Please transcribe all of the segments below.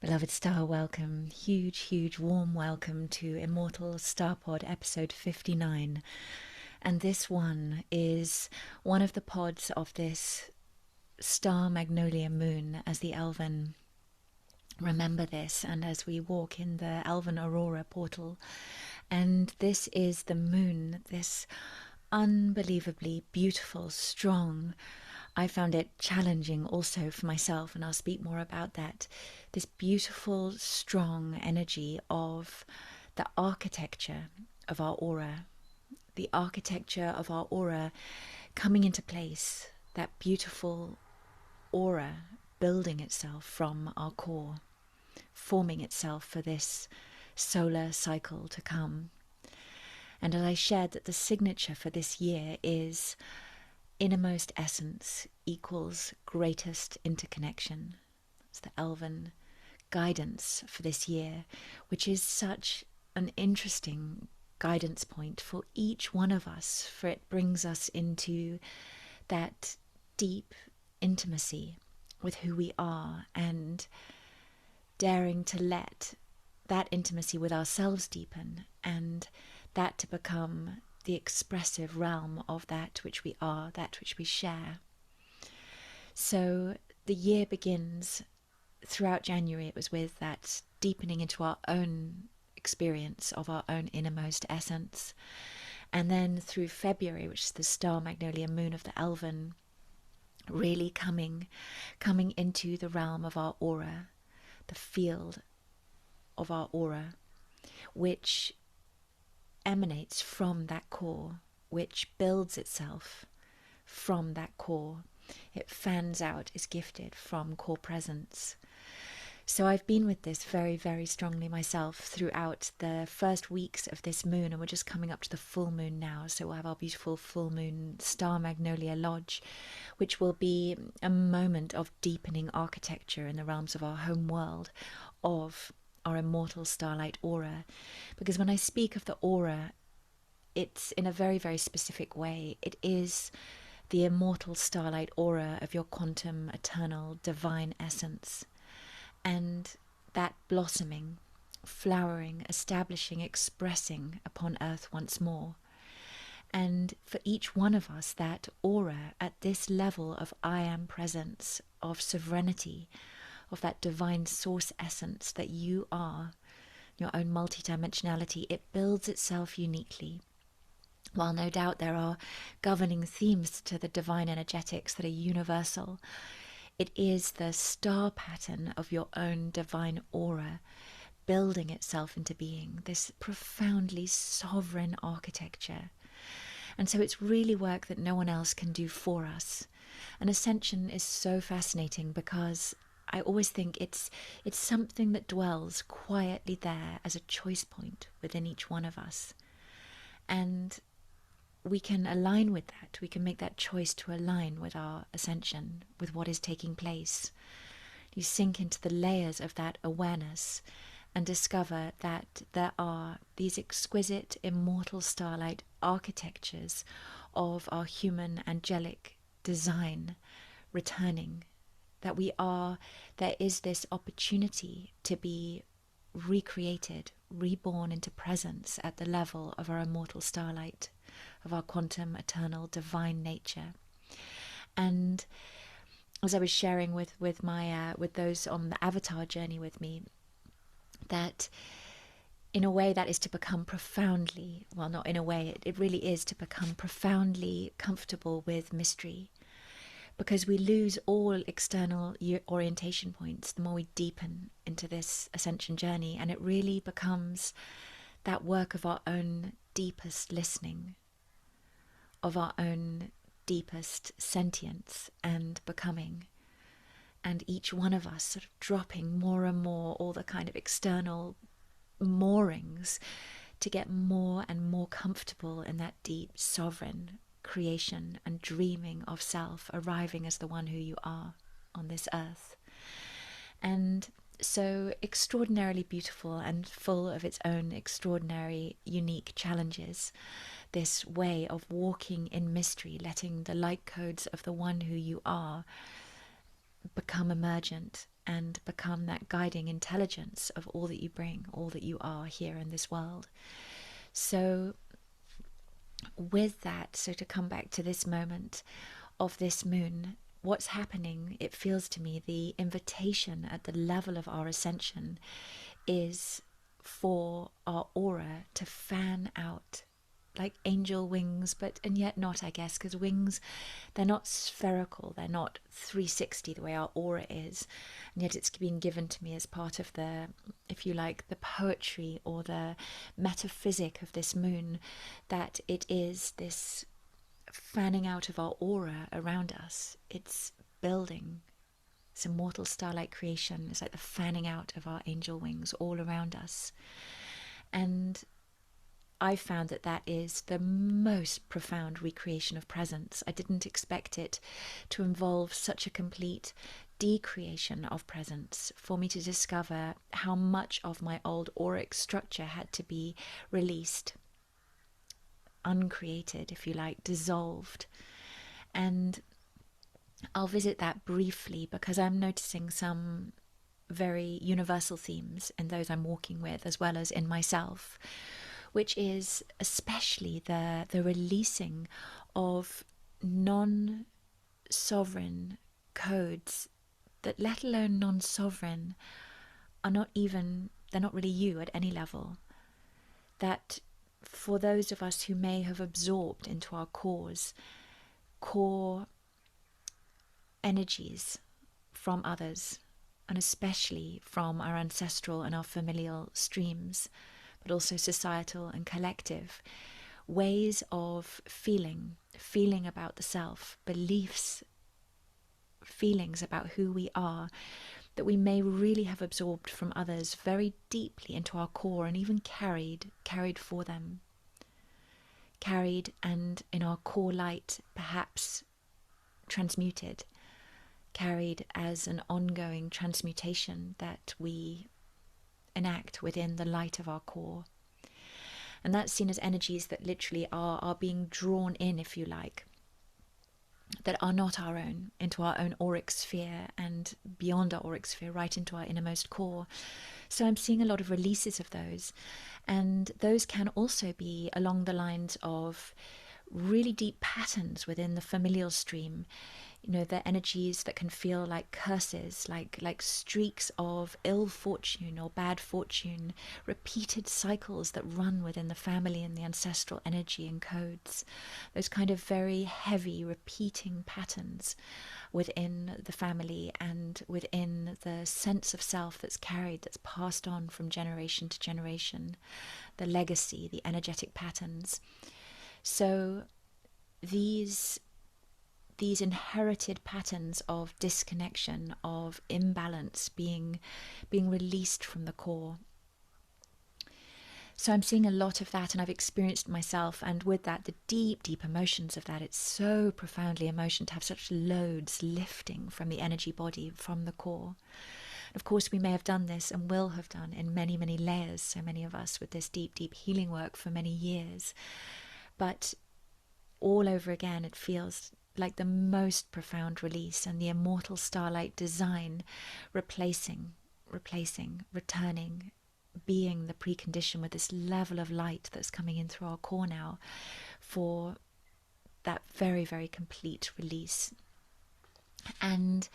Beloved star, welcome. Huge, huge, warm welcome to Immortal Starpod episode 59. And this one is one of the pods of this Star Magnolia Moon, as the Elven remember this, and as we walk in the Elven Aurora Portal. And this is the moon, this unbelievably beautiful, strong. I found it challenging also for myself, and I'll speak more about that. This beautiful, strong energy of the architecture of our aura, the architecture of our aura coming into place, that beautiful aura building itself from our core, forming itself for this solar cycle to come. And as I shared that the signature for this year is innermost essence equals greatest interconnection. It's the Elven guidance for this year, which is such an interesting guidance point for each one of us, for it brings us into that deep intimacy with who we are and daring to let that intimacy with ourselves deepen, and that to become the expressive realm of that which we are, that which we share. So the year begins throughout January. It was with that deepening into our own experience of our own innermost essence. And then through February, which is the Star Magnolia Moon of the Elven, really coming into the realm of our aura, the field of our aura, which emanates from that core, which builds itself from that core. It fans out, is gifted from core presence. So I've been with this very, very strongly myself throughout the first weeks of this moon, and we're just coming up to the full moon now. So we'll have our beautiful full moon Star Magnolia Lodge, which will be a moment of deepening architecture in the realms of our home world, of our immortal starlight aura. Because when I speak of the aura, it's in a very, very specific way. It is the immortal starlight aura of your quantum, eternal, divine essence. And that blossoming, flowering, establishing, expressing upon earth once more. And for each one of us, that aura at this level of I am presence, of sovereignty, of that divine source essence that you are, your own multidimensionality, it builds itself uniquely. While no doubt there are governing themes to the divine energetics that are universal, it is the star pattern of your own divine aura building itself into being, this profoundly sovereign architecture. And so it's really work that no one else can do for us. And ascension is so fascinating because I always think it's something that dwells quietly there as a choice point within each one of us. And we can align with that. We can make that choice to align with our ascension, with what is taking place. You sink into the layers of that awareness and discover that there are these exquisite immortal starlight architectures of our human angelic design returning. That there is this opportunity to be recreated, reborn into presence at the level of our immortal starlight, of our quantum, eternal, divine nature. And as I was sharing with those on the avatar journey with me, that in a way that is to become profoundly, well, not in a way, it really is to become profoundly comfortable with mystery. Because we lose all external orientation points the more we deepen into this ascension journey, and it really becomes that work of our own deepest listening, of our own deepest sentience and becoming, and each one of us sort of dropping more and more all the kind of external moorings to get more and more comfortable in that deep sovereign creation and dreaming of self, arriving as the one who you are on this earth. And so extraordinarily beautiful and full of its own extraordinary, unique challenges, this way of walking in mystery, letting the light codes of the one who you are become emergent and become that guiding intelligence of all that you bring, all that you are here in this world. So with that, so to come back to this moment of this moon, what's happening, it feels to me, the invitation at the level of our ascension is for our aura to fan out like angel wings, but and yet not, I guess, because wings, they're not spherical, they're not 360 the way our aura is, and yet it's being given to me as part of the, if you like, the poetry or the metaphysic of this moon, that it is this fanning out of our aura around us. It's building. This immortal starlight creation is like the fanning out of our angel wings all around us. And I found that that is the most profound recreation of presence. I didn't expect it to involve such a complete decreation of presence, for me to discover how much of my old auric structure had to be released, uncreated, if you like, dissolved. And I'll visit that briefly because I'm noticing some very universal themes in those I'm walking with, as well as in myself, which is especially the releasing of non-sovereign codes that, let alone non-sovereign, are not even, they're not really you at any level. That for those of us who may have absorbed into our core energies from others, and especially from our ancestral and our familial streams, but also societal and collective, ways of feeling about the self, beliefs, feelings about who we are, that we may really have absorbed from others very deeply into our core, and even carried for them. Carried, and in our core light, perhaps transmuted, carried as an ongoing transmutation that we enact within the light of our core. And that's seen as energies that literally are being drawn in, if you like, that are not our own, into our own auric sphere and beyond our auric sphere, right into our innermost core. So I'm seeing a lot of releases of those. And those can also be along the lines of really deep patterns within the familial stream. You know, the energies that can feel like curses, like streaks of ill fortune or bad fortune, repeated cycles that run within the family and the ancestral energy and codes. Those kind of very heavy repeating patterns within the family and within the sense of self that's carried, that's passed on from generation to generation. The legacy, the energetic patterns. So these inherited patterns of disconnection, of imbalance being released from the core. So I'm seeing a lot of that, and I've experienced myself, and with that, the deep, deep emotions of that. It's so profoundly emotion to have such loads lifting from the energy body, from the core. Of course, we may have done this and will have done in many, many layers, so many of us, with this deep, deep healing work for many years. But all over again, it feels like the most profound release, and the immortal starlight design replacing, returning, being the precondition with this level of light that's coming in through our core now for that very, very complete release. And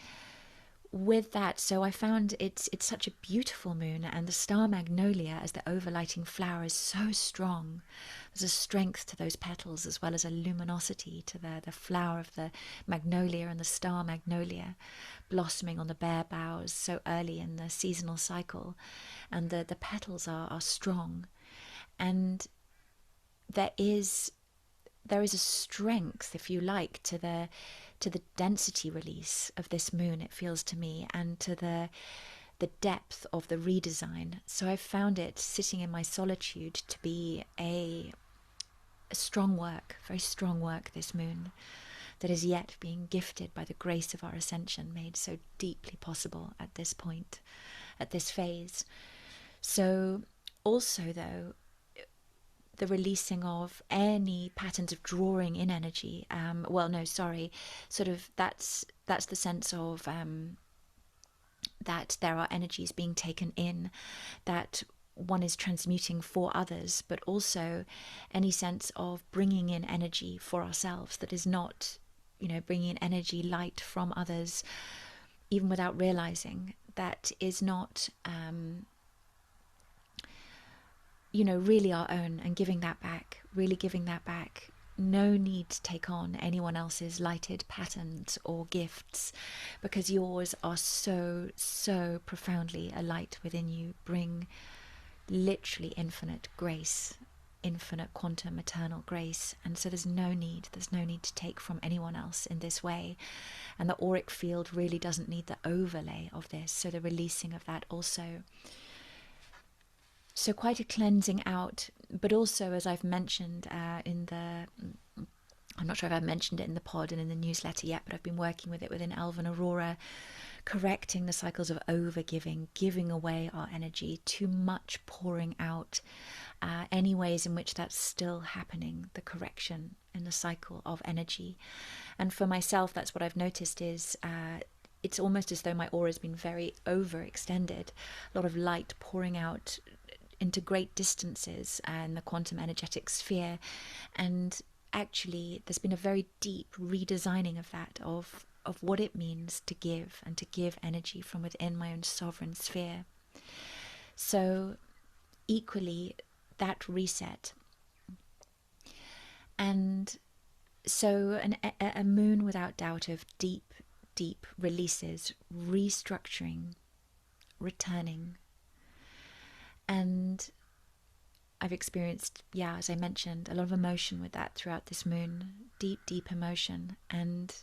with that, so I found it's such a beautiful moon, and the Star Magnolia as the overlighting flower is so strong. There's a strength to those petals, as well as a luminosity to the flower of the magnolia and the Star Magnolia blossoming on the bare boughs so early in the seasonal cycle. And the petals are strong, and there is a strength, if you like, to the density release of this moon, it feels to me, and to the depth of the redesign. So I've found it, sitting in my solitude, to be a strong work, very strong work, this moon, that is yet being gifted by the grace of our ascension, made so deeply possible at this point, at this phase. So also, though, the releasing of any patterns of drawing in energy, that's that's the sense of that there are energies being taken in, that one is transmuting for others, but also any sense of bringing in energy for ourselves that is not, bringing in energy, light from others, even without realizing, that is not, really our own, and giving that back, really giving that back. No need to take on anyone else's lighted patterns or gifts, because yours are so, so profoundly a light within you. Bring literally infinite grace, infinite quantum eternal grace, and so there's no need to take from anyone else in this way. And the auric field really doesn't need the overlay of this, so the releasing of that also. So quite a cleansing out, but also, as I've mentioned I'm not sure if I've mentioned it in the pod and in the newsletter yet, but I've been working with it within Elven Aurora, correcting the cycles of overgiving, giving away our energy, too much pouring out, any ways in which that's still happening, the correction in the cycle of energy. And for myself, that's what I've noticed is it's almost as though my aura has been very overextended, a lot of light pouring out into great distances and the quantum energetic sphere. And actually there's been a very deep redesigning of that, of what it means to give, and to give energy from within my own sovereign sphere. So equally, that reset. And so a moon without doubt of deep, deep releases, restructuring, returning. And I've experienced, as I mentioned, a lot of emotion with that throughout this moon, deep, deep emotion. And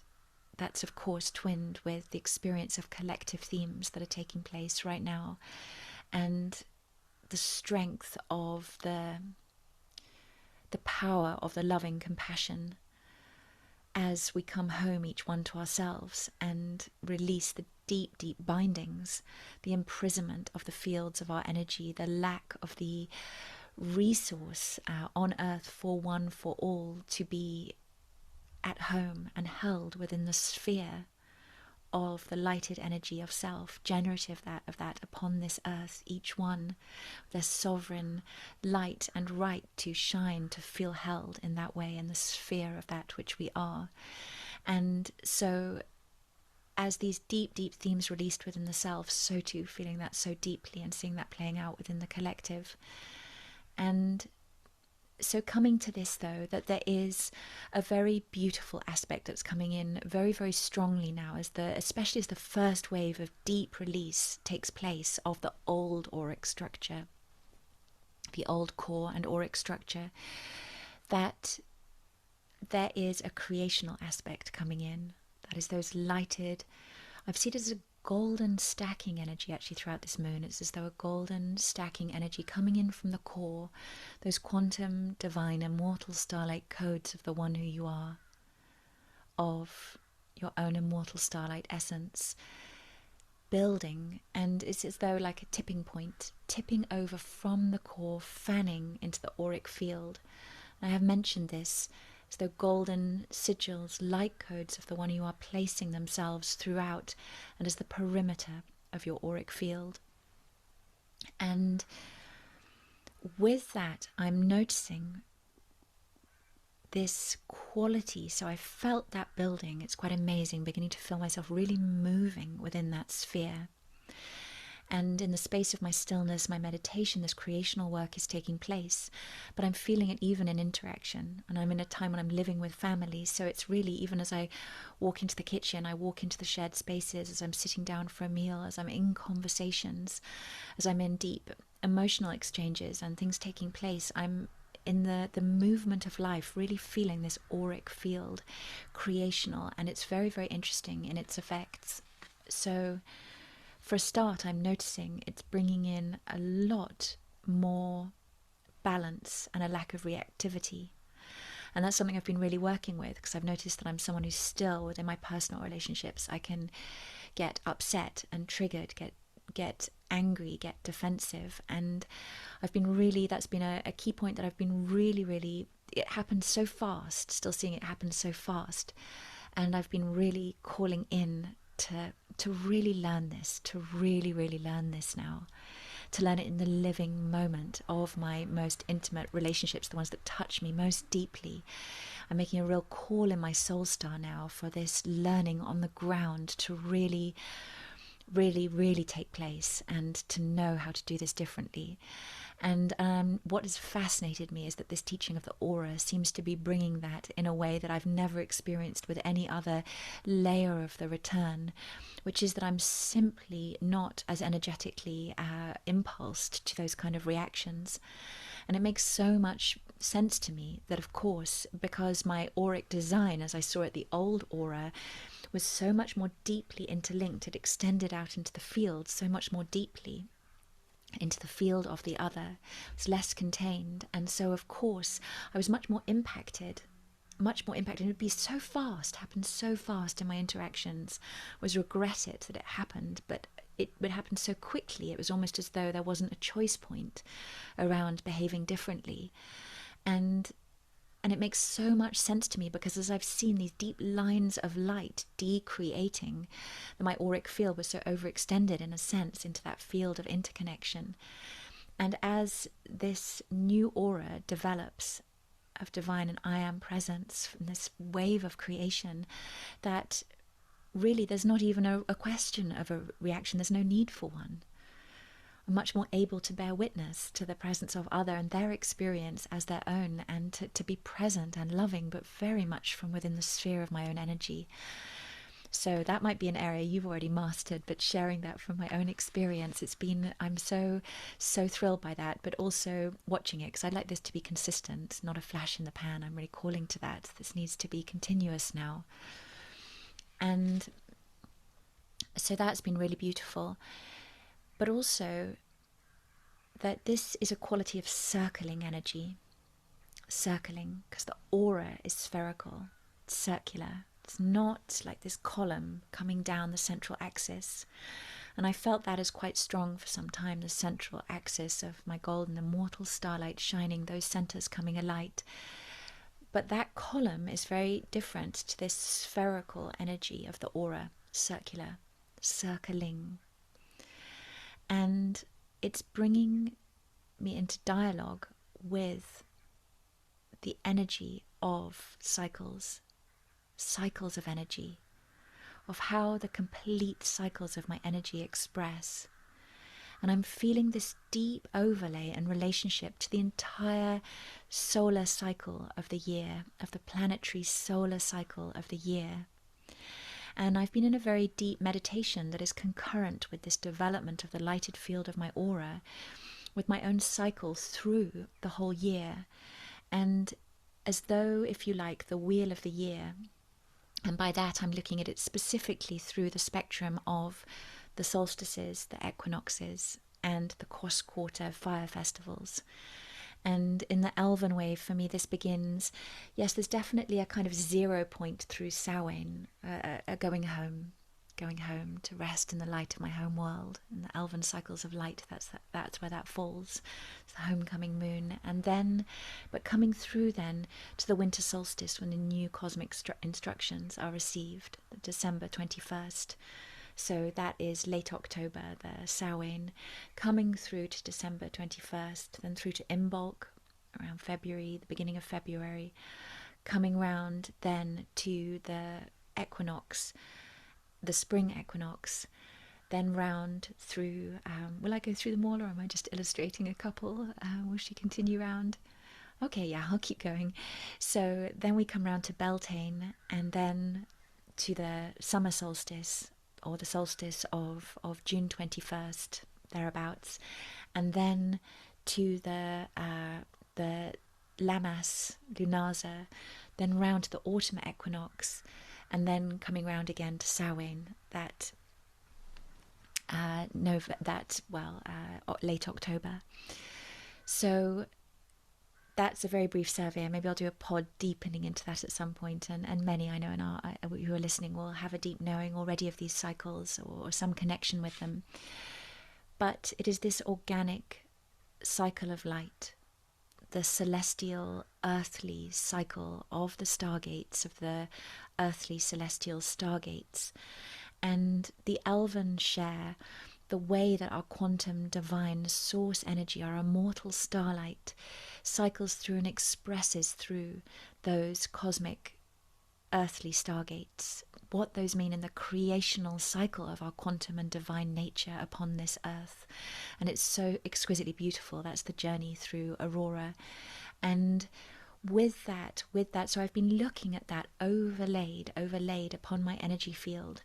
that's, of course, twinned with the experience of collective themes that are taking place right now, and the strength of the power of the loving compassion as we come home, each one to ourselves, and release the deep, deep bindings, the imprisonment of the fields of our energy, the lack of the resource on earth for one, for all, to be at home and held within the sphere of the lighted energy of self, generative of that upon this earth, each one their sovereign light and right to shine, to feel held in that way in the sphere of that which we are. And so as these deep, deep themes released within the self, so too feeling that so deeply and seeing that playing out within the collective. And so coming to this, though, that there is a very beautiful aspect that's coming in very, very strongly now, especially as the first wave of deep release takes place of the old auric structure, the old core and auric structure, that there is a creational aspect coming in. That is those lighted, I've seen it as a golden stacking energy actually throughout this moon. It's as though a golden stacking energy coming in from the core, those quantum, divine, immortal starlight codes of the one who you are, of your own immortal starlight essence, building. And it's as though like a tipping point, tipping over from the core, fanning into the auric field. And I have mentioned this, as though golden sigils, light codes of the one you are, placing themselves throughout and as the perimeter of your auric field. And with that, I'm noticing this quality. So I felt that building. It's quite amazing, beginning to feel myself really moving within that sphere. And in the space of my stillness, my meditation, this creational work is taking place. But I'm feeling it even in interaction. And I'm in a time when I'm living with family. So it's really, even as I walk into the kitchen, I walk into the shared spaces, as I'm sitting down for a meal, as I'm in conversations, as I'm in deep emotional exchanges and things taking place, I'm in the movement of life, really feeling this auric field, creational. And it's very, very interesting in its effects. So for a start, I'm noticing it's bringing in a lot more balance and a lack of reactivity. And that's something I've been really working with, because I've noticed that I'm someone who's still, within my personal relationships, I can get upset and triggered, get angry, get defensive. And I've been really, that's been a key point that I've been really, it happened so fast, still seeing it happen so fast. And I've been really calling in to really learn this, to really, really learn this now, to learn it in the living moment of my most intimate relationships, the ones that touch me most deeply. I'm making a real call in my soul star now for this learning on the ground to really, really, really take place, and to know how to do this differently. And what has fascinated me is that this teaching of the aura seems to be bringing that in a way that I've never experienced with any other layer of the return, which is that I'm simply not as energetically impulsed to those kind of reactions. And it makes so much sense to me that, of course, because my auric design, as I saw it, the old aura, was so much more deeply interlinked, it extended out into the field so much more deeply, into the field of the other. It was less contained, and so of course I was much more impacted. It would be so fast, happen so fast in my interactions. I always regret it that it happened, but it would happen so quickly. It was almost as though there wasn't a choice point around behaving differently. And it makes so much sense to me, because as I've seen these deep lines of light decreating, that my auric field was so overextended in a sense into that field of interconnection. And as this new aura develops of divine and I am presence from this wave of creation, that really there's not even a question of a reaction. There's no need for one. I'm much more able to bear witness to the presence of other and their experience as their own, and to be present and loving, but very much from within the sphere of my own energy. So that might be an area you've already mastered, but sharing that from my own experience, I'm so thrilled by that, but also watching it, because I'd like this to be consistent, not a flash in the pan. I'm really calling to that. This needs to be continuous now. And so that's been really beautiful. But also that this is a quality of circling energy. Circling, because the aura is spherical, it's circular. It's not like this column coming down the central axis. And I felt that as quite strong for some time, the central axis of my golden immortal starlight shining, those centers coming alight. But that column is very different to this spherical energy of the aura, circular, circling. And it's bringing me into dialogue with the energy of cycles of energy, of how the complete cycles of my energy express. And I'm feeling this deep overlay and relationship to the entire solar cycle of the year, of the planetary solar cycle of the year. And I've been in a very deep meditation that is concurrent with this development of the lighted field of my aura, with my own cycle through the whole year. And as though, if you like, the wheel of the year, and by that I'm looking at it specifically through the spectrum of the solstices, the equinoxes, and the cross-quarter fire festivals. And in the Elven wave, for me, this begins, yes, there's definitely a kind of 0 point through Samhain, going home to rest in the light of my home world. In the Elven cycles of light, that's where that falls. It's the homecoming moon. And then, but coming through then to the winter solstice, when the new cosmic instructions are received, December 21st. So that is late October, the Samhain, coming through to December 21st, then through to Imbolc around February, the beginning of February, coming round then to the equinox, the spring equinox, then round through, will I go through them all, or am I just illustrating a couple? Will she continue round? Okay, yeah, I'll keep going. So then we come round to Beltane, and then to the summer solstice, or the solstice of June 21st, thereabouts, and then to the Lammas Lunaza, then round to the autumn equinox, and then coming round again to Samhain, late October. So that's a very brief survey. Maybe I'll do a pod deepening into that at some point, and many I know who are listening will have a deep knowing already of these cycles, or some connection with them. But it is this organic cycle of light the celestial earthly cycle of the stargates, of the earthly celestial stargates. And the Elven share the way that our quantum divine source energy, our immortal starlight, cycles through and expresses through those cosmic earthly stargates, what those mean in the creational cycle of our quantum and divine nature upon this earth. And it's so exquisitely beautiful. That's the journey through Aurora. And with that, so I've been looking at that overlaid upon my energy field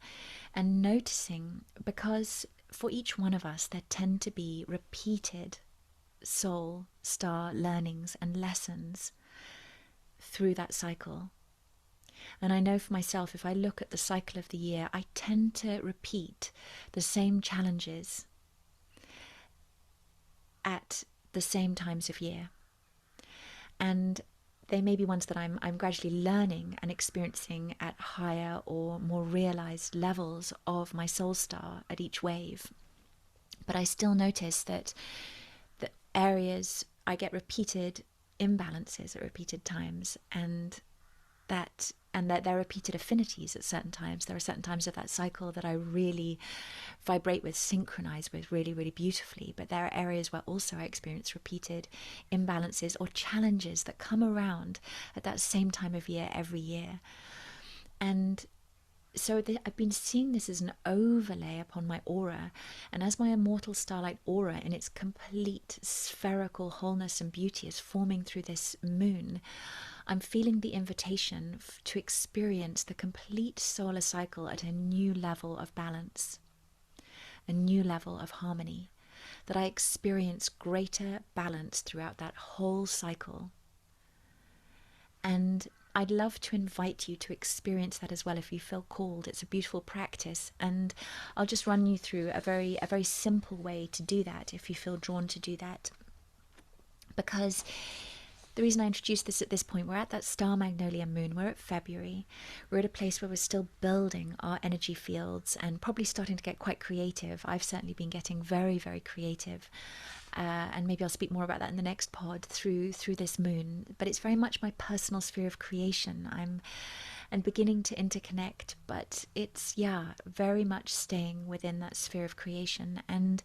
and noticing, because for each one of us there tend to be repeated soul star learnings and lessons through that cycle. And I know for myself, if I look at the cycle of the year, I tend to repeat the same challenges at the same times of year. And they may be ones that I'm gradually learning and experiencing at higher or more realized levels of my soul star at each wave. But I still notice that the areas I get repeated imbalances at repeated times, and that there are repeated affinities at certain times. There are certain times of that cycle that I really vibrate with, synchronize with really, really beautifully. But there are areas where also I experience repeated imbalances or challenges that come around at that same time of year every year. And so I've been seeing this as an overlay upon my aura, and as my immortal starlight aura in its complete spherical wholeness and beauty is forming through this moon, I'm feeling the invitation to experience the complete solar cycle at a new level of balance, a new level of harmony, that I experience greater balance throughout that whole cycle. And I'd love to invite you to experience that as well if you feel called. It's a beautiful practice, and I'll just run you through a very simple way to do that if you feel drawn to do that. Because the reason I introduced this at this point, we're at that Star Magnolia Moon, we're at February, we're at a place where we're still building our energy fields and probably starting to get quite creative. I've certainly been getting very, very creative. And maybe I'll speak more about that in the next pod through this moon. But it's very much my personal sphere of creation. I'm beginning to interconnect, but it's, very much staying within that sphere of creation. And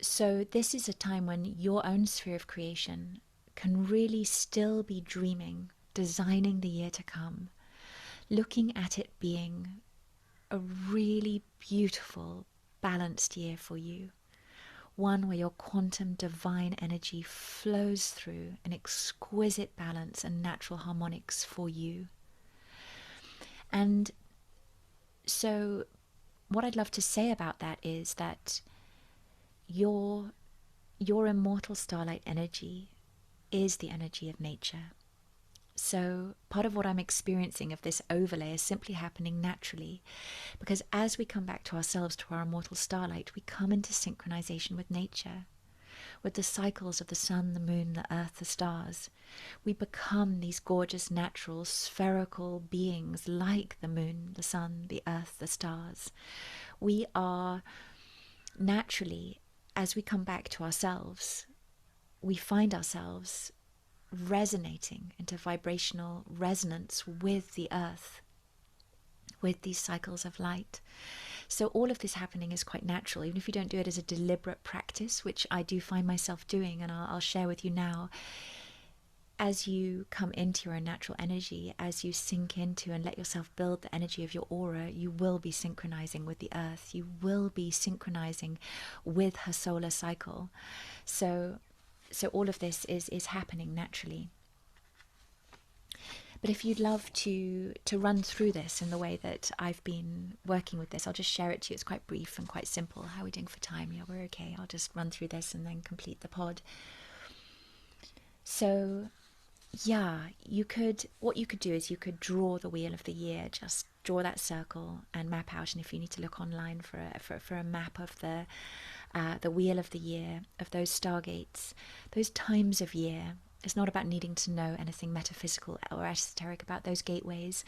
so this is a time when your own sphere of creation can really still be dreaming, designing the year to come, looking at it being a really beautiful, balanced year for you. One where your quantum divine energy flows through an exquisite balance and natural harmonics for you. And so what I'd love to say about that is that your immortal starlight energy is the energy of nature. So part of what I'm experiencing of this overlay is simply happening naturally, because as we come back to ourselves, to our immortal starlight, we come into synchronization with nature, with the cycles of the sun, the moon, the earth, the stars. We become these gorgeous, natural, spherical beings like the moon, the sun, the earth, the stars. We are naturally, as we come back to ourselves, we find ourselves resonating into vibrational resonance with the earth, with these cycles of light. So all of this happening is quite natural, even if you don't do it as a deliberate practice, which I do find myself doing, and I'll share with you now. As you come into your natural energy, as you sink into and let yourself build the energy of your aura, you will be synchronizing with the earth. You will be synchronizing with her solar cycle. So all of this is happening naturally. But if you'd love to run through this in the way that I've been working with this, I'll just share it to you. It's quite brief and quite simple. How are we doing for time? Yeah, we're okay. I'll just run through this and then complete the pod. So what you could do is you could draw the wheel of the year, just draw that circle and map out. And if you need to look online for a map of the wheel of the year, of those stargates, those times of year. It's not about needing to know anything metaphysical or esoteric about those gateways.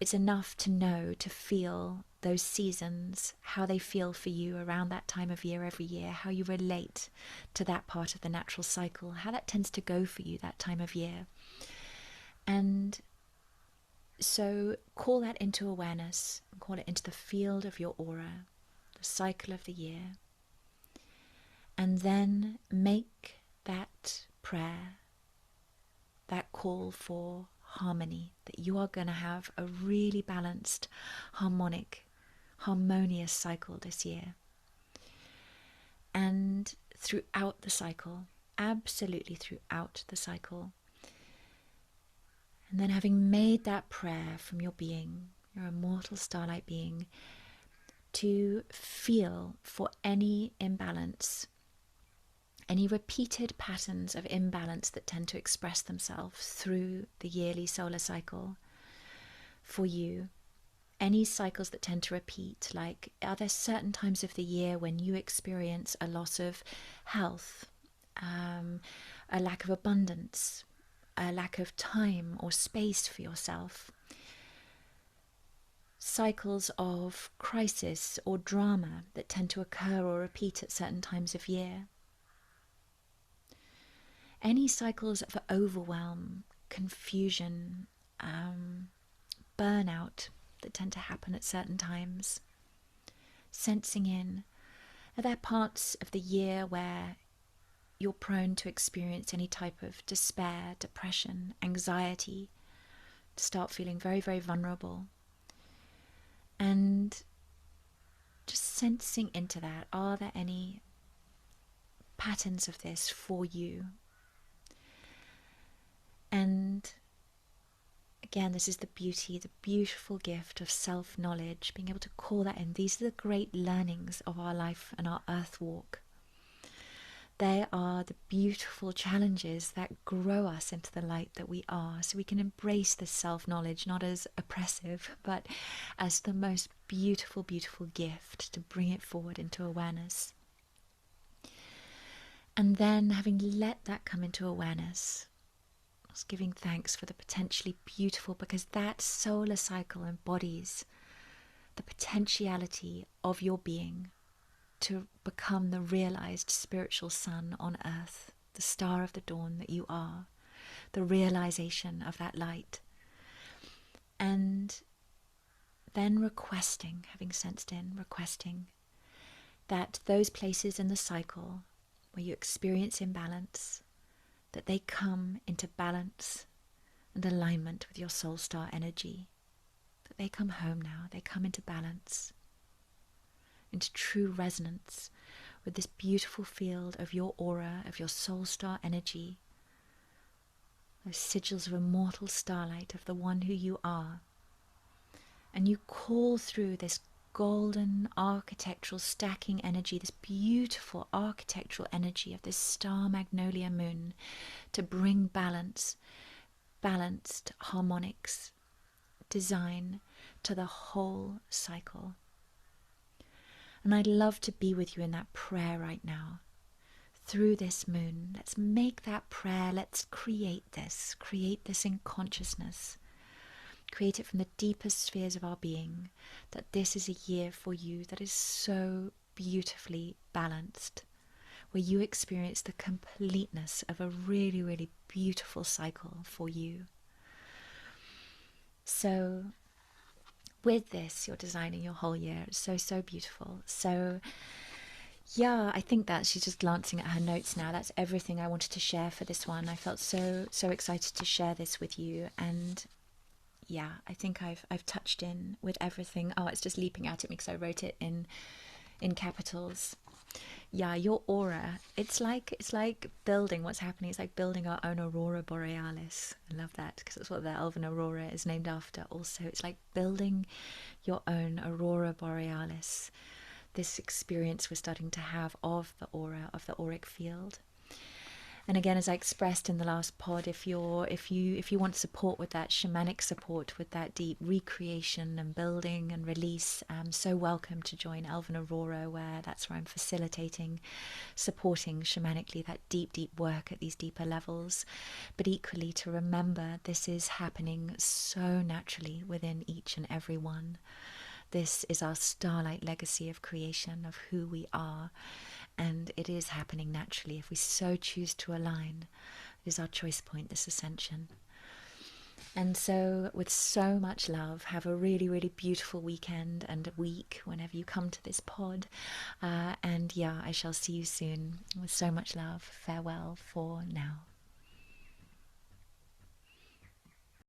It's enough to know, to feel those seasons, how they feel for you around that time of year every year, how you relate to that part of the natural cycle, how that tends to go for you that time of year. And so call that into awareness, call it into the field of your aura, the cycle of the year, and then make that prayer, that call for harmony, that you are going to have a really balanced, harmonious cycle this year. And throughout the cycle, absolutely throughout the cycle. And then having made that prayer from your being, your immortal starlight being, to feel for any imbalance, any repeated patterns of imbalance that tend to express themselves through the yearly solar cycle for you. Any cycles that tend to repeat, like are there certain times of the year when you experience a loss of health, a lack of abundance, a lack of time or space for yourself? Cycles of crisis or drama that tend to occur or repeat at certain times of year. Any cycles of overwhelm, confusion, burnout that tend to happen at certain times. Sensing in, are there parts of the year where you're prone to experience any type of despair, depression, anxiety, to start feeling very, very vulnerable? And just sensing into that, are there any patterns of this for you? And again, this is the beautiful gift of self-knowledge, being able to call that in. These are the great learnings of our life and our earth walk. They are the beautiful challenges that grow us into the light that we are, so we can embrace this self-knowledge not as oppressive, but as the most beautiful, beautiful gift to bring it forward into awareness. And then, having let that come into awareness, giving thanks for the potentially beautiful, because that solar cycle embodies the potentiality of your being to become the realized spiritual sun on earth, the star of the dawn that you are, the realization of that light. And then requesting, having sensed in, requesting that those places in the cycle where you experience imbalance, that they come into balance and alignment with your soul star energy, that they come home now, they come into balance, into true resonance with this beautiful field of your aura, of your soul star energy, those sigils of immortal starlight, of the one who you are. And you call through this golden architectural stacking energy, this beautiful architectural energy of this Star Magnolia Moon, to bring balance, balanced harmonics, design to the whole cycle. And I'd love to be with you in that prayer right now, through this moon. Let's make that prayer, let's create this in consciousness. Create it from the deepest spheres of our being, that this is a year for you that is so beautifully balanced, where you experience the completeness of a really, really beautiful cycle for you. So with this, you're designing your whole year. It's so, so beautiful. So yeah, I think that she's just glancing at her notes now. That's everything I wanted to share for this one. I felt so, so excited to share this with you. And yeah, I think I've touched in with everything. Oh, it's just leaping out at me because I wrote it in capitals. Yeah, your aura, it's like building what's happening. It's like building our own Aurora Borealis. I love that because that's what the Elven Aurora is named after. Also, it's like building your own Aurora Borealis. This experience we're starting to have of the aura, of the auric field. And again, as I expressed in the last pod, if you want support with that, shamanic support with that deep recreation and building and release, so welcome to join Elven Aurora, where that's where I'm facilitating, supporting shamanically that deep, deep work at these deeper levels. But equally to remember this is happening so naturally within each and every one. This is our starlight legacy of creation, of who we are, and it is happening naturally if we so choose to align. It is our choice point, this ascension. And so, with so much love, have a really, really beautiful weekend and a week whenever you come to this pod. And yeah, I shall see you soon. With so much love, farewell for now.